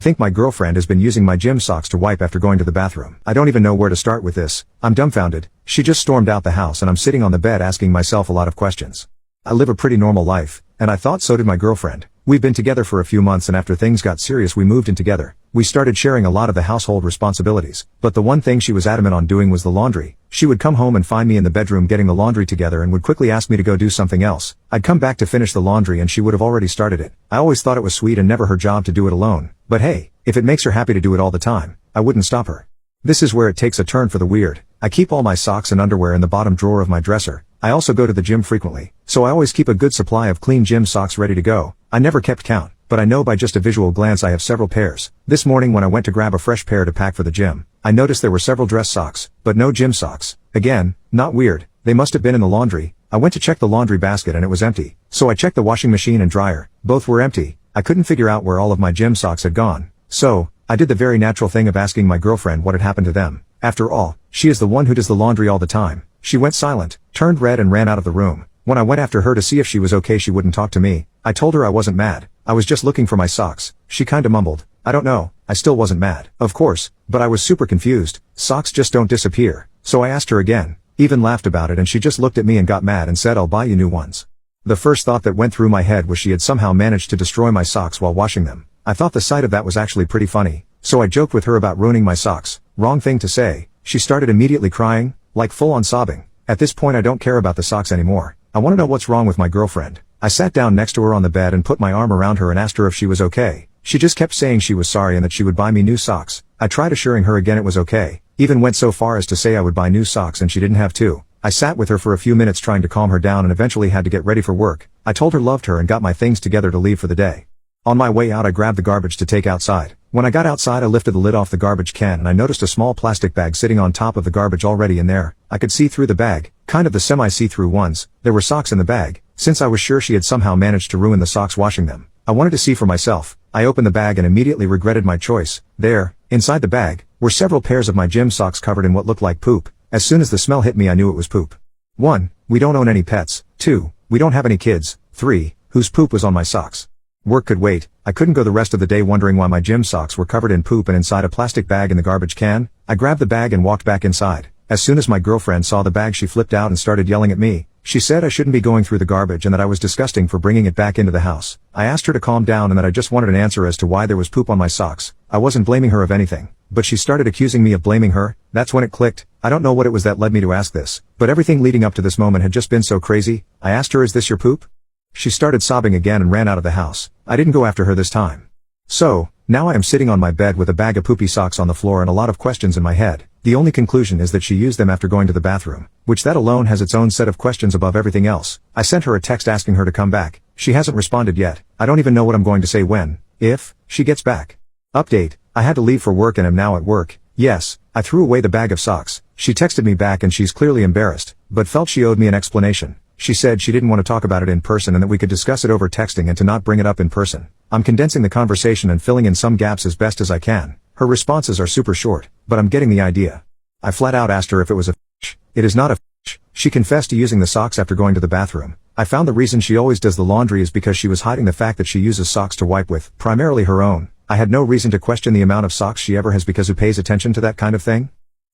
Think my girlfriend has been using my gym socks to wipe after going to the bathroom. I don't even know where to start with this. I'm dumbfounded. She just stormed out the house and I'm sitting on the bed asking myself a lot of questions. I live a pretty normal life, and I thought so did my girlfriend. We've been together for a few months and after things got serious we moved in together. We started sharing a lot of the household responsibilities, but the one thing she was adamant on doing was the laundry. She would come home and find me in the bedroom getting the laundry together and would quickly ask me to go do something else. I'd come back to finish the laundry and she would have already started it. I always thought it was sweet and never her job to do it alone. But hey, if it makes her happy to do it all the time, I wouldn't stop her. This is where it takes a turn for the weird. I keep all my socks and underwear in the bottom drawer of my dresser. I also go to the gym frequently, so I always keep a good supply of clean gym socks ready to go. I never kept count, but I know by just a visual glance I have several pairs. This morning when I went to grab a fresh pair to pack for the gym, I noticed there were several dress socks, but no gym socks. Again, not weird. They must have been in the laundry. I went to check the laundry basket and it was empty. So I checked the washing machine and dryer. Both were empty. I couldn't figure out where all of my gym socks had gone. So, I did the very natural thing of asking my girlfriend what had happened to them. After all, she is the one who does the laundry all the time. She went silent, turned red and ran out of the room. When I went after her to see if she was okay she wouldn't talk to me. I told her I wasn't mad. I was just looking for my socks. She kinda mumbled, "I don't know." I still wasn't mad, of course, but I was super confused. Socks just don't disappear. So I asked her again, even laughed about it and she just looked at me and got mad and said I'll buy you new ones. The first thought that went through my head was she had somehow managed to destroy my socks while washing them. I thought the sight of that was actually pretty funny. So I joked with her about ruining my socks. Wrong thing to say. She started immediately crying, like full on sobbing. At this point I don't care about the socks anymore. I want to know what's wrong with my girlfriend. I sat down next to her on the bed and put my arm around her and asked her if she was okay. She just kept saying she was sorry and that she would buy me new socks. I tried assuring her again it was okay. Even went so far as to say I would buy new socks and she didn't have to. I sat with her for a few minutes trying to calm her down and eventually had to get ready for work. I told her loved her and got my things together to leave for the day. On my way out I grabbed the garbage to take outside. When I got outside I lifted the lid off the garbage can and I noticed a small plastic bag sitting on top of the garbage already in there. I could see through the bag, kind of the semi-see-through ones. There were socks in the bag. Since I was sure she had somehow managed to ruin the socks washing them, I wanted to see for myself. I opened the bag and immediately regretted my choice. There, inside the bag, were several pairs of my gym socks covered in what looked like poop. As soon as the smell hit me I knew it was poop. 1. We don't own any pets. 2. We don't have any kids. 3. Whose poop was on my socks? Work could wait. I couldn't go the rest of the day wondering why my gym socks were covered in poop and inside a plastic bag in the garbage can. I grabbed the bag and walked back inside. As soon as my girlfriend saw the bag she flipped out and started yelling at me. She said I shouldn't be going through the garbage and that I was disgusting for bringing it back into the house. I asked her to calm down and that I just wanted an answer as to why there was poop on my socks. I wasn't blaming her of anything, but she started accusing me of blaming her. That's when it clicked. I don't know what it was that led me to ask this, but everything leading up to this moment had just been so crazy. I asked her, "Is this your poop?" She started sobbing again and ran out of the house. I didn't go after her this time. So, now I am sitting on my bed with a bag of poopy socks on the floor and a lot of questions in my head. The only conclusion is that she used them after going to the bathroom, which that alone has its own set of questions above everything else. I sent her a text asking her to come back. She hasn't responded yet. I don't even know what I'm going to say when, if, she gets back. Update. I had to leave for work and am now at work. Yes, I threw away the bag of socks. She texted me back and she's clearly embarrassed, but felt she owed me an explanation. She said she didn't want to talk about it in person and that we could discuss it over texting and to not bring it up in person. I'm condensing the conversation and filling in some gaps as best as I can. Her responses are super short, but I'm getting the idea. I flat out asked her if it was a fish. It is not a fish. She confessed to using the socks after going to the bathroom. I found the reason she always does the laundry is because she was hiding the fact that she uses socks to wipe with, primarily her own. I had no reason to question the amount of socks she ever has because who pays attention to that kind of thing?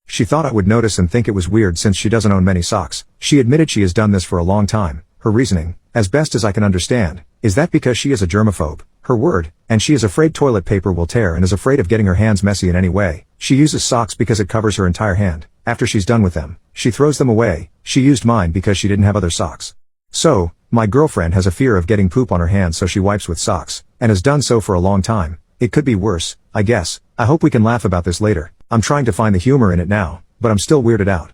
She thought I would notice and think it was weird since she doesn't own many socks. She admitted she has done this for a long time. Her reasoning, as best as I can understand, is that because she is a germaphobe, her word, and she is afraid toilet paper will tear and is afraid of getting her hands messy in any way. She uses socks because it covers her entire hand. After she's done with them, she throws them away. She used mine because she didn't have other socks. So, my girlfriend has a fear of getting poop on her hands so she wipes with socks, and has done so for a long time. It could be worse, I guess. I hope we can laugh about this later. I'm trying to find the humor in it now, but I'm still weirded out.